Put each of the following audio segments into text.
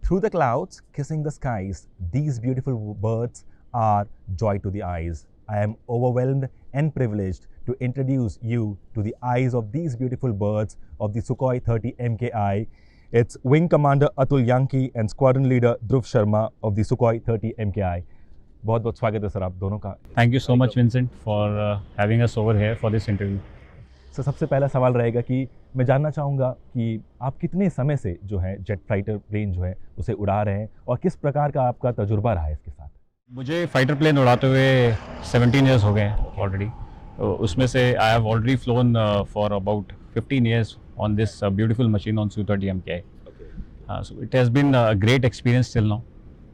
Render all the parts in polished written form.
Through the clouds, kissing the skies, these beautiful birds are joy to the eyes. I am overwhelmed and privileged to introduce you to the eyes of these beautiful birds of the Sukhoi 30 MKI. It's Wing Commander Atul Hyanki and Squadron Leader Dhruv Sharma of the Sukhoi 30 MKI. बहुत बहुत स्वागत है sir आप दोनों का. Thank you so much Vincent for having us over here for this interview. Sir सबसे पहला सवाल रहेगा कि मैं जानना चाहूँगा कि आप कितने समय से जो है जेट फाइटर प्लेन जो है उसे उड़ा रहे हैं और किस प्रकार का आपका तजुर्बा रहा है इसके साथ. मुझे फाइटर प्लेन उड़ाते हुए 17 years हो गए हैं ऑलरेडी. उसमें से I have already phloem for about 15 years on this beautiful machine on Su-30 MKI. So it has been a great experience till now,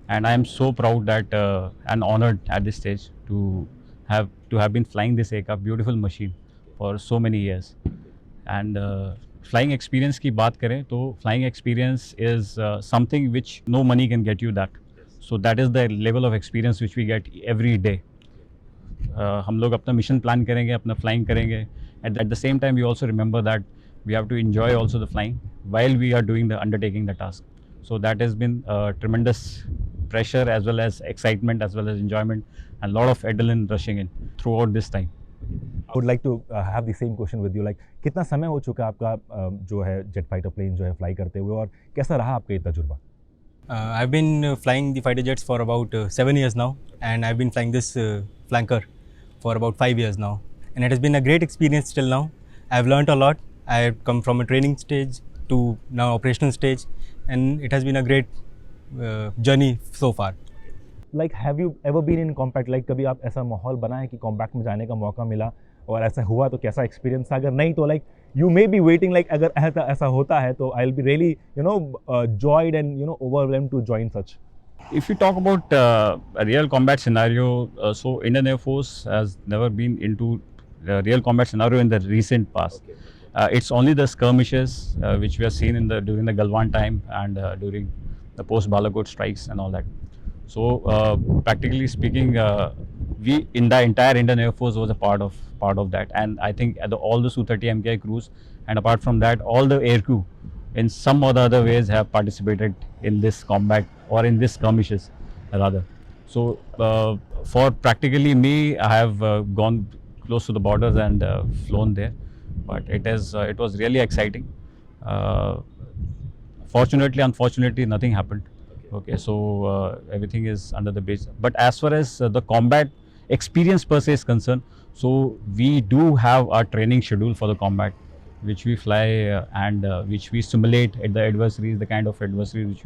and I am so proud that and honored at this stage to have been flying this aircraft, beautiful machine, for so many years. And flying experience की बात करें तो flying experience is something which no money can get you that. So that is the level of experience which we get every day. हम लोग अपना mission plan करेंगे, अपना flying करेंगे. At the same time we also remember that we have to enjoy also the flying while we are doing the undertaking the task. So that has been tremendous pressure as well as excitement as well as enjoyment and a lot of adrenaline rushing in throughout this time. I would like to have the same question with you. Like कितना समय हो चुका आपका जो है jet fighter plane जो है fly करते हुए और कैसा रहा आपका ये तजुर्बा? I've been flying the fighter jets for about 7 years now, and I've been flying this flanker for about 5 years now, and it has been a great experience till now. I've learnt a lot. I've come from a training stage to now operational stage, and it has been a great journey so far. Like have you ever been in combat? Like कभी आप ऐसा माहौल बना है कि combat में जाने का मौका मिला और ऐसा हुआ तो कैसा एक्सपीरियंस था? अगर नहीं तो like you may be waiting like अगर ऐसा होता है तो I'll be really joyed and overwhelmed to join such. If you talk about a real combat scenario, so Indian Air Force has never been into a real combat scenario in the recent past. Okay. It's only the skirmishes which we have seen during the Galwan time and during the post-Balakot strikes and all that. So practically speaking, we in the entire Indian Air Force was a part of that, and I think all the Su-30 MKI crews, and apart from that, all the air crew, in some or the other ways, have participated in this combat or in this skirmishes, rather. So for practically me, I have gone close to the borders and flown there, but it was really exciting. Fortunately, unfortunately, nothing happened. Okay, so everything is under the bridge. But as far as the combat experience per se is concerned, so we do have our training schedule for the combat, which we fly and which we simulate at the adversaries, the kind of adversaries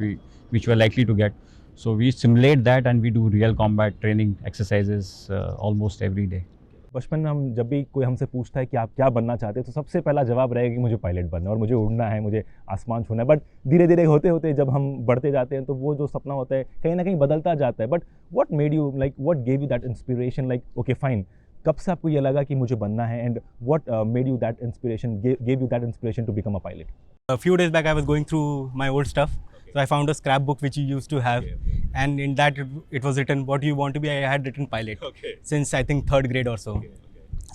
which we are likely to get. So we simulate that and we do real combat training exercises almost every day. बचपन में हम जब भी कोई हमसे पूछता है कि आप क्या बनना चाहते हैं तो सबसे पहला जवाब रहेगा कि मुझे पायलट बनना है और मुझे उड़ना है, मुझे आसमान छूना है. बट धीरे धीरे होते होते जब हम बढ़ते जाते हैं तो वो जो सपना होता है कहीं ना कहीं बदलता जाता है. But what made you like what gave you that inspiration like okay fine, कब से आपको ये लगा कि मुझे बनना है and what made you that inspiration gave you that inspiration to become a pilot? A few days back I was going through my old stuff, so I found a scrapbook which you used to have. Okay. And in that it was written what you want to be. I had written pilot since I think 3rd grade or so.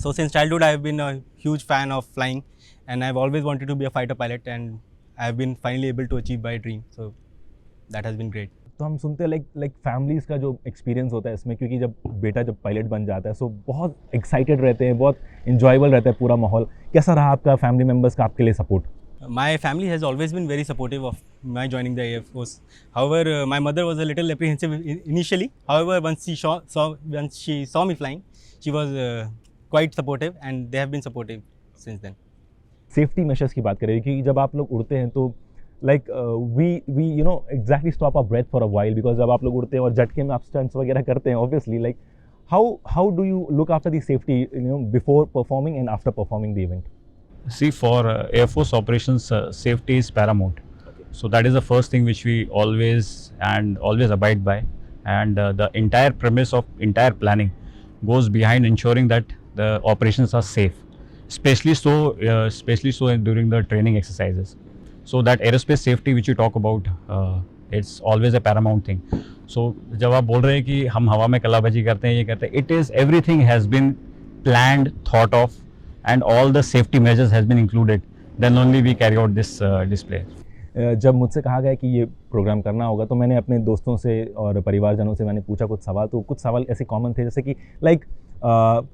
So since childhood I have been a huge fan of flying, and I've always wanted to be a fighter pilot, and I've been finally able to achieve my dream. So that has been great. तो हम सुनते हैं like families का जो experience होता है इसमें, क्योंकि जब बेटा जब पायलट बन जाता है सो बहुत एक्साइटेड रहते हैं, बहुत इंजॉयबल रहता है पूरा माहौल. कैसा रहा आपका फैमिली मेम्बर्स का आपके लिए support? My family has always been very supportive of my joining the Air Force. However, my mother was a little apprehensive initially. However, once she saw me flying, she was quite supportive, and they have been supportive since then. Safety measures की बात करें कि जब आप लोग उड़ते हैं तो like we exactly stop our breath for a while, because जब आप लोग उड़ते हैं और झटके में आप स्टंट्स वगैरह करते हैं obviously, like how do you look after the safety before performing and after performing the event? See, for Air Force operations, safety is paramount. Okay. So that is the first thing which we always abide by, and the entire premise of entire planning goes behind ensuring that the operations are safe, especially so during the training exercises. So that aerospace safety which you talk about, it's always a paramount thing. So जब आप बोल रहे हैं कि हम हवा में कलाबाजी करते हैं, ये करते हैं, it is everything has been planned, thought of, and all the safety measures has been included. Then only we carry out this display. जब मुझसे कहा गया कि ये प्रोग्राम करना होगा तो मैंने अपने दोस्तों से और परिवारजनों से मैंने पूछा कुछ सवाल, तो कुछ सवाल ऐसे कॉमन थे जैसे कि लाइक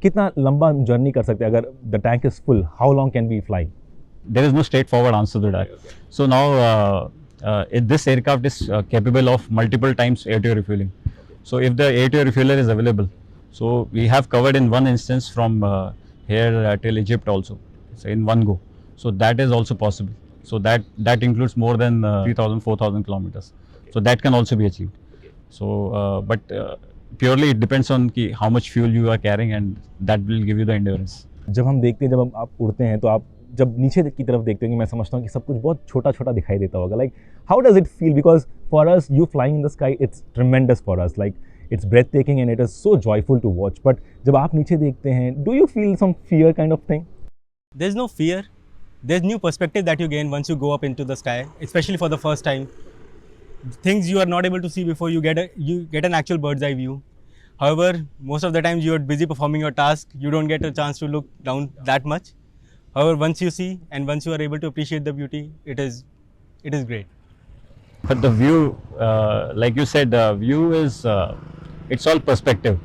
कितना लंबा जर्नी कर सकते हैं अगर the tank is full, how long can we fly? There is no straightforward answer to that. So now this aircraft is capable of multiple times air-to-air refueling. So if the air-to-air refueler is available, so we have covered in one instance from here till Egypt also, so in one go. So that is also possible. So that includes more than 3,000, 4,000 kilometers. So that can also be achieved. So but purely it depends on ki how much fuel you are carrying, and that will give you the endurance. जब हम देखते हैं, जब आप उड़ते हैं तो आप जब नीचे की तरफ देखते होंगे, मैं समझता हूँ कि सब कुछ बहुत छोटा छोटा दिखाई देता होगा. Like how does it feel? Because for us you flying in the sky it's tremendous for us, like it's breathtaking and it is so joyful to watch. But जब आप नीचे देखते हैं, do you feel some fear kind of thing? There's no fear. There's new perspective that you gain once you go up into the sky, especially for the first time. Things you are not able to see before, you get an actual bird's eye view. However, most of the times you are busy performing your task, you don't get a chance to look down that much. However, once you see and once you are able to appreciate the beauty, it is great. But the view, like you said, the view is it's all perspective.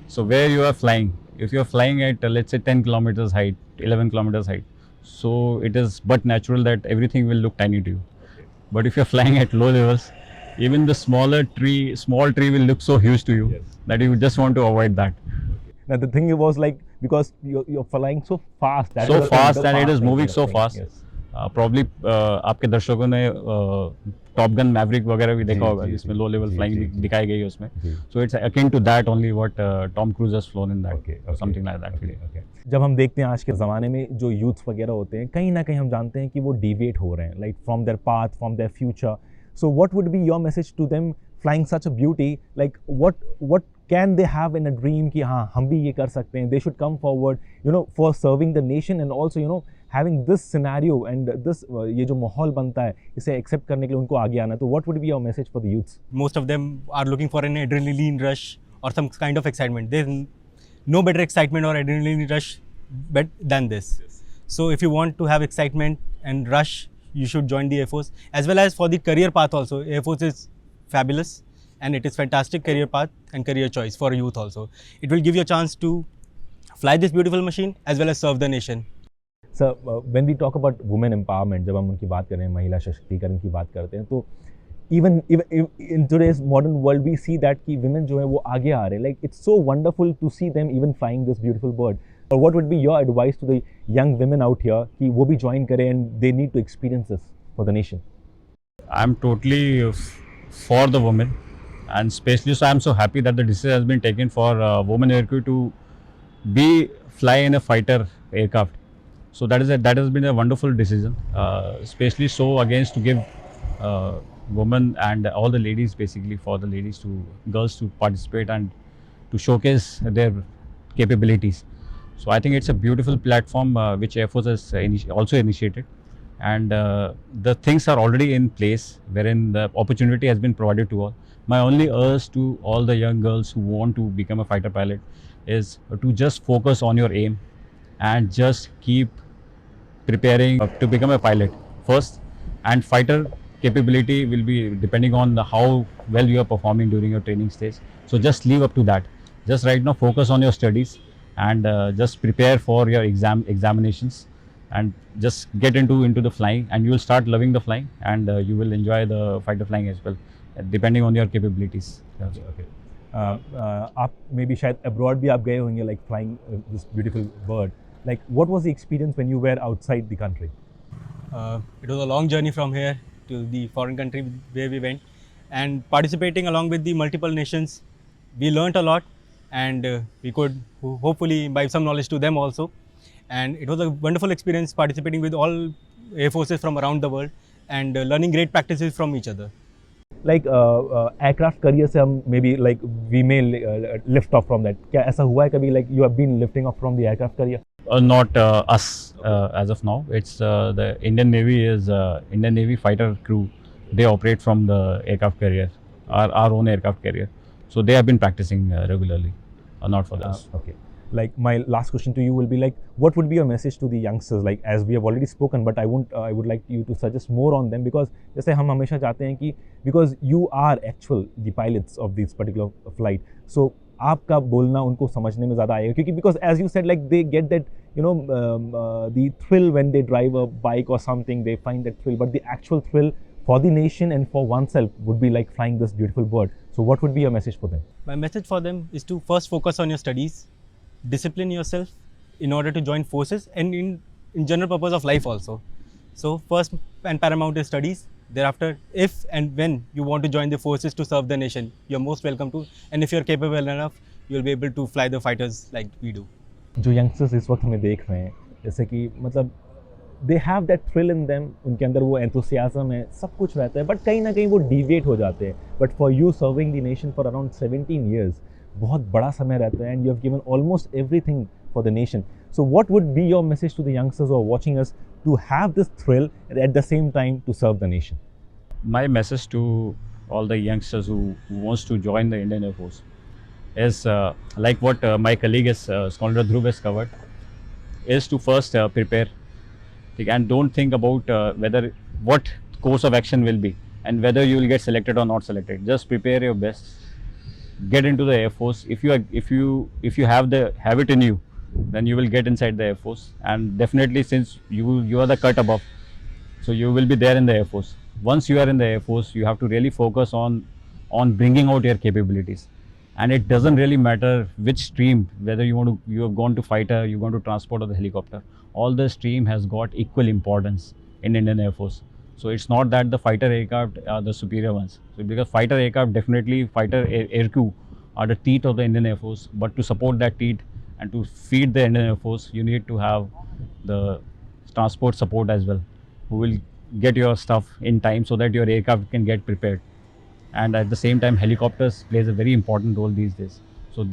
So where you are flying, if you are flying at let's say 10 kilometers height, 11 kilometers height, so it is but natural that everything will look tiny to you. But if you are flying at low levels, even the small tree will look so huge to you that you just want to avoid that. Now the thing was like, because you're flying so fast, that So is the thing, fast the and it is thing, moving the so thing, fast. yes. Probably आपके दर्शकों ने top gun Maverick वगैरह भी देखा होगा, जिसमें low level flying दिखाई गई है उसमें. So it's akin to that only what Tom Cruise has flown in that, something like that. Okay. जब हम देखते हैं आज के ज़माने में जो यूथ्स वगैरह होते हैं, कहीं ना कहीं हम जानते हैं कि वो डिवेट हो रहे हैं, like from their path, from their future. So what would be your message to them flying such a beauty? Like what can they have in a dream कि हाँ हम भी ये कर सकते हैं? They should come forward, you know, for serving the nation and also you know having this scenario and this ये जो माहौल बनता है, इसे एक्सेप्ट करने के लिए उनको आगे आना है. तो what would be your message for the youths? Most of them are looking for an adrenaline rush or some kind of excitement. There's no better excitement or adrenaline rush than this. So if you want to have excitement and rush, you should join the Air Force. As well as for the career path also, Air Force is fabulous and it is fantastic career path and career choice for youth also. It will give you a chance to fly this beautiful machine as well as serve the nation. Sir, when we talk about women empowerment, जब हम उनकी बात कर रहे हैं, महिला सशक्तिकरण की बात करते हैं, तो even in today's modern world we see that कि वुमेन जो है वो आगे आ रहे हैं. Like it's so wonderful to see them even flying this beautiful bird. और what would be your advice to the young women out here कि वो भी ज्वाइन करें and they need to experience this for the nation? I am totally for the women, and especially so I am so happy that the decision has been taken for women aircrew to fly in a fighter aircraft. So that has been a wonderful decision, especially so against to give women and all the ladies, basically for the girls to participate and to showcase their capabilities. So I think it's a beautiful platform which Air Force has also initiated, and the things are already in place wherein the opportunity has been provided to all. My only urge to all the young girls who want to become a fighter pilot is to just focus on your aim and just keep preparing to become a pilot first, and fighter capability will be depending on how well you are performing during your training stage. So just leave up to that. Just right now focus on your studies and just prepare for your examinations and just get into the flying, and you will start loving the flying, and you will enjoy the fighter flying as well, depending on your capabilities. Okay. आप may be शायद abroad भी आप गए होंगे, like flying this beautiful bird. Like, what was the experience when you were outside the country? It was a long journey from here to the foreign country where we went, and participating along with the multiple nations, we learnt a lot, and we could hopefully imbibe some knowledge to them also. And it was a wonderful experience participating with all Air Forces from around the world and learning great practices from each other. Like aircraft career से हम maybe like we may lift off from that. क्या ऐसा हुआ है कभी, like you have been lifting off from the aircraft career? Not us as of now. It's the Indian Navy fighter crew. They operate from the aircraft carrier, our own aircraft carrier. So they have been practicing regularly, not for us. Okay. like my last question to you will be like, what would be your message to the youngsters? Like as we have already spoken, but I would like you to suggest more on them, because जैसे हम हमेशा चाहते हैं कि because you are actual the pilots of this particular flight, so आपका बोलना उनको समझने में ज़्यादा आएगा, क्योंकि because as you said, like they get that the thrill when they drive a bike or something, they find that thrill, but the actual thrill for the nation and for oneself would be like flying this beautiful bird. So what would be your message for them? My message for them is to first focus on your studies, discipline yourself in order to join forces, and in general purpose of life also. So first and paramount is studies. Thereafter, if and when you want to join the forces to serve the nation, you're most welcome to. And if you're capable enough, you'll be able to fly the fighters like we do. जो youngsters इस वक्त हमें देख रहे हैं, जैसे कि मतलब they have that thrill in them, उनके अंदर वो एंथुसियाज्म है, सब कुछ रहता है, बट कहीं ना कहीं वो डिविएट हो जाते हैं. But for you serving the nation for around 17 years, बहुत बड़ा समय रहता है, and you have given almost everything for the nation. So what would be your message to the youngsters who are watching us to have this thrill at the same time to serve the nation? My message to all the youngsters who wants to join the Indian Air Force is like what my colleague is Scholar Dhruv has covered, is to first prepare, and don't think about whether what course of action will be and whether you will get selected or not selected. Just prepare your best, get into the Air Force. If you have it in you, then you will get inside the Air Force, and definitely since you are the cut above, so you will be there in the Air Force. Once you are in the Air Force, you have to really focus on bringing out your capabilities, and it doesn't really matter which stream, whether you have gone to fighter, you gone to transport or the helicopter. All the stream has got equal importance in Indian Air Force. So it's not that the fighter aircraft are the superior ones. So because fighter aircraft, definitely fighter air crew are the teeth of the Indian Air Force, but to support that teeth and to feed the Indian Air Force, you need to have the transport support as well, who will get your stuff in time so that your aircraft can get prepared. And at the same time, helicopters plays a very important role these days. So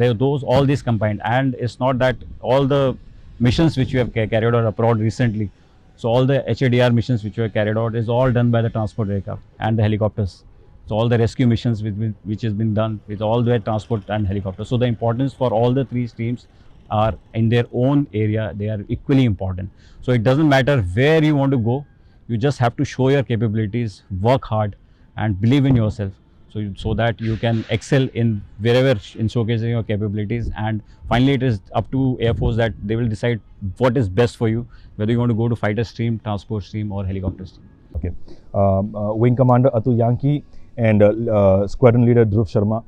all these combined, and it's not that all the missions which you have carried out abroad recently, so all the HADR missions which you have carried out is all done by the transport aircraft and the helicopters. So all the rescue missions which has been done with all the transport and helicopters. So the importance for all the three streams are in their own area, they are equally important. So it doesn't matter where you want to go, you just have to show your capabilities, work hard and believe in yourself, so that you can excel in wherever in showcasing your capabilities. And finally it is up to Air Force that they will decide what is best for you, whether you want to go to fighter stream, transport stream or helicopter stream. Okay. Wing Commander Atul Hyanki and Squadron Leader Dhruv Sharma,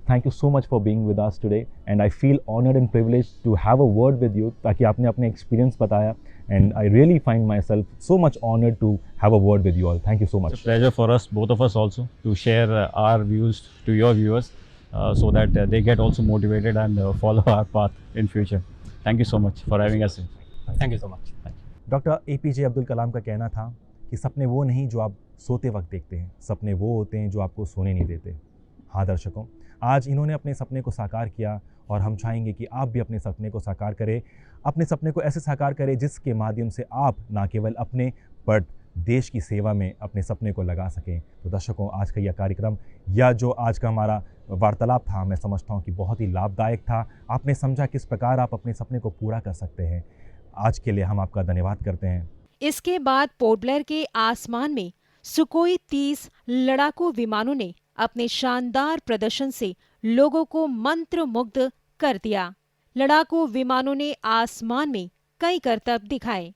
thank you so much for being with us today, and I feel honored and privileged to have a word with you, ताकि आपने अपने experience बताया, and I really find myself so much honored to have a word with you all. Thank you so much. It's a pleasure for us, both of us also, to share our views to your viewers, so that they get also motivated and follow our path in future. Thank you so much for having us. Thank you so much. Doctor APJ Abdul Kalam का कहना था कि सपने वो नहीं जो आप सोते वक्त देखते हैं, सपने वो होते हैं जो आपको सोने नहीं देते. हाँ दर्शकों, आज इन्होंने अपने सपने को साकार किया, और हम चाहेंगे कि आप भी अपने सपने को साकार करें, अपने सपने को ऐसे साकार करें जिसके माध्यम से आप ना केवल अपने पर देश की सेवा में अपने सपने को लगा सकें. तो दर्शकों, आज का यह कार्यक्रम या जो आज का हमारा वार्तालाप था, मैं समझता हूँ कि बहुत ही लाभदायक था. आपने समझा किस प्रकार आप अपने सपने को पूरा कर सकते हैं. आज के लिए हम आपका धन्यवाद करते हैं. इसके बाद पोर्ट ब्लेयर के आसमान में सुकोई 30 लड़ाकू विमानों ने अपने शानदार प्रदर्शन से लोगों को मंत्रमुग्ध कर दिया. लड़ाकू विमानों ने आसमान में कई करतब दिखाए.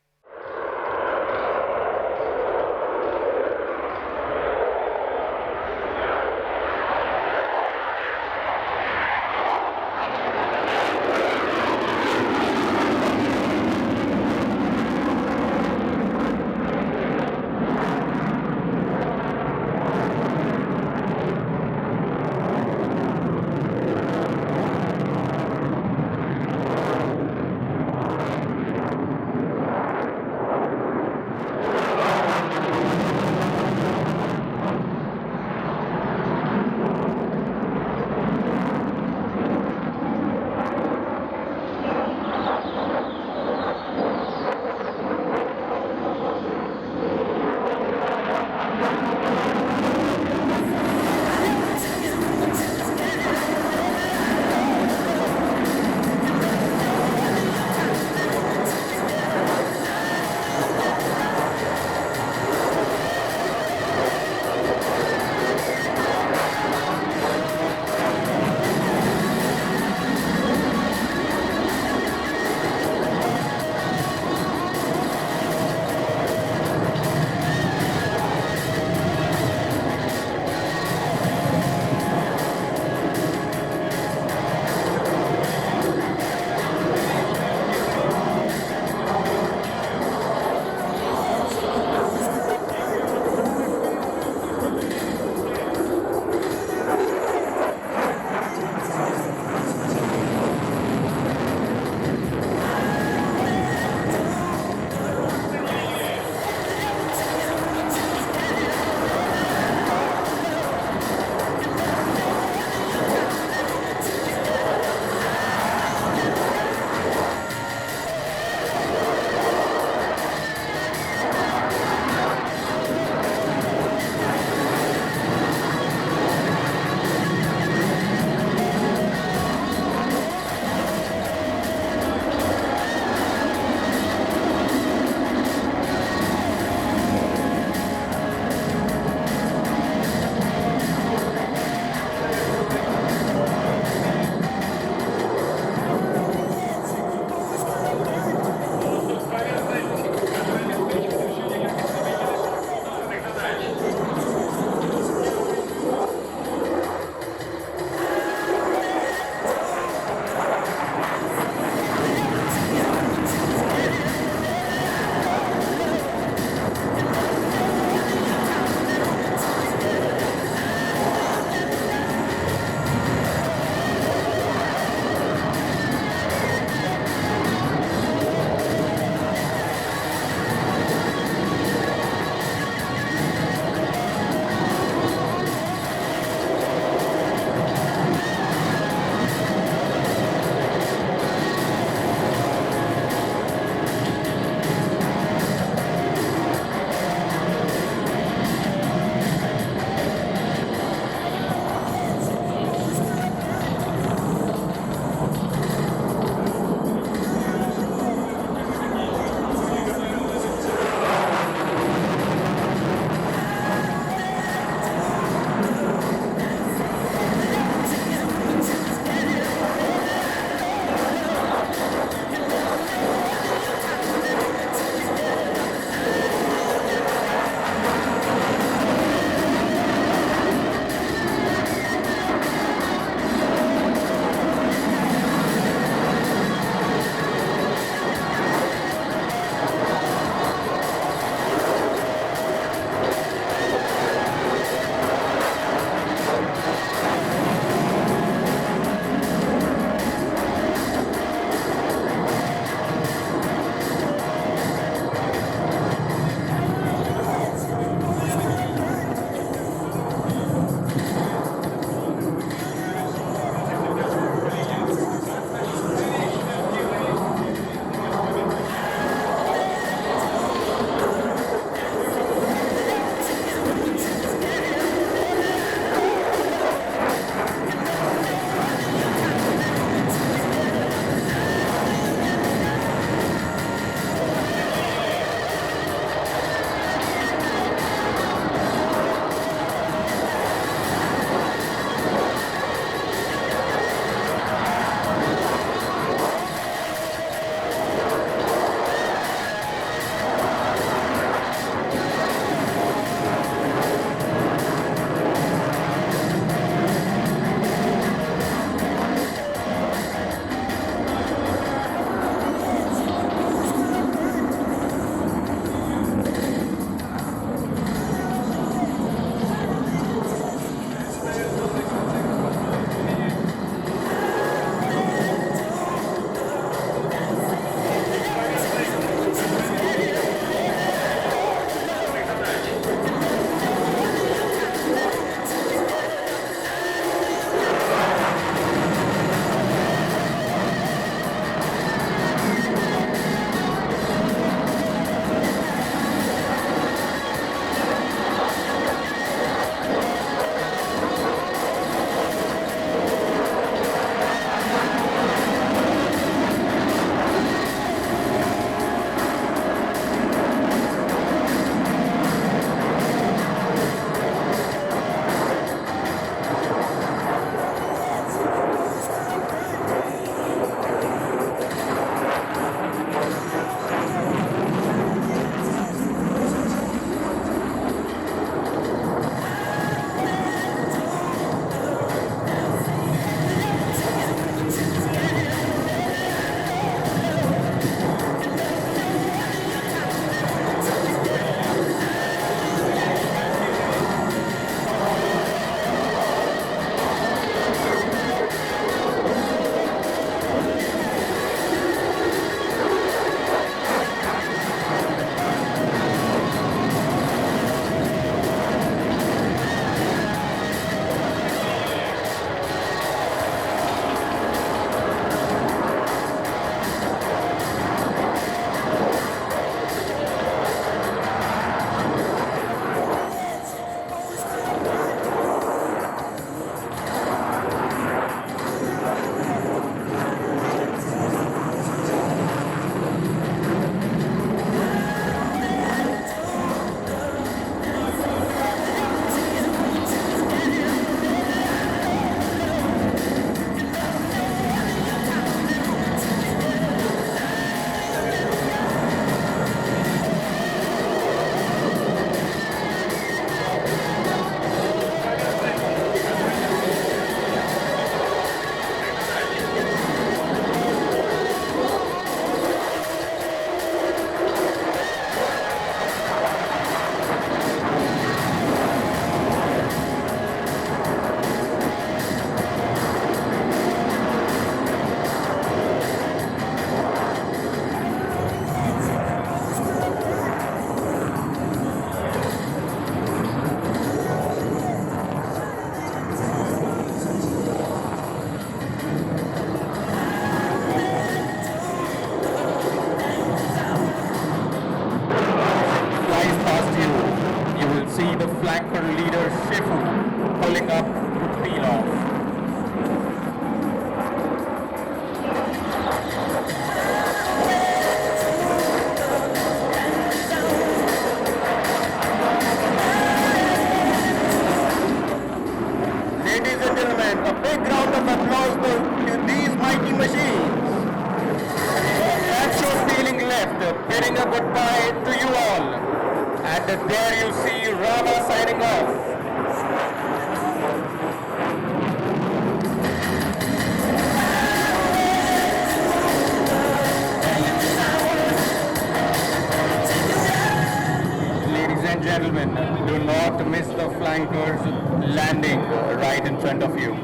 landing right in front of you.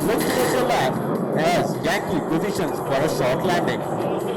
Looks to the left as Hyanki positions for a short landing.